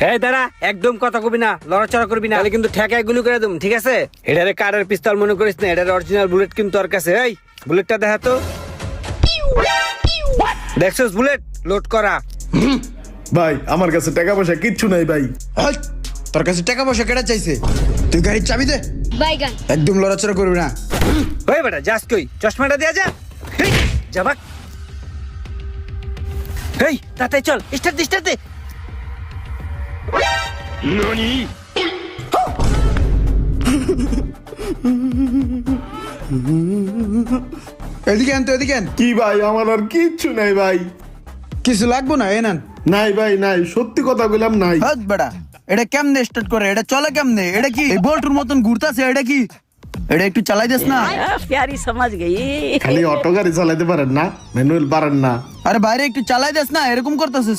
এই দাঁড়া, একদম কথা কবি না, লড়াচড়া করবি না, তাহলে কিন্তু ঠেকায় গুলি করে দেব, ঠিক আছে? এটারে কারের পিস্তল মনে করিস না, এটার অরিজিনাল বুলেট কিন্তু তোর কাছে। এই বুলেটটা দেখা তো। দেখছস বুলেট লোড করা? ভাই আমার কাছে টাকা পয়সা কিচ্ছু নাই ভাই। হাই, তোর কাছে টাকা পয়সা কেটে চাইছে? তুই গাড়ির চাবি দে। বাইগান। একদম লড়াচড়া করবি না। ওই বেটা যাস কই? চশমাটা দেয়া যা। হেই যাবাক। হেই তাতে চল, স্টার্ট দে। এদিকে আন তো, এদিকে আন। কি ভাই আমার আর কিচ্ছু নাই ভাই। কিছু লাগবো না, এ নেন। নাই ভাই নাই, সত্যি কথা বললাম নাই। হাত বেড়া, এটা কেমনে স্টার্ট করে? এটা চলে কেমনে? এটা কি এই বল্টুর মতন ঘুরতাছে? এটা কি? এটা একটু চালাই দেস না। प्यारी समझ गई। খালি অটো গাড়ি চালাতে পারেন না, ম্যানুয়াল পারেন না। আরে বাইরে একটু চালাই দেস না, এরকম করতেছিস।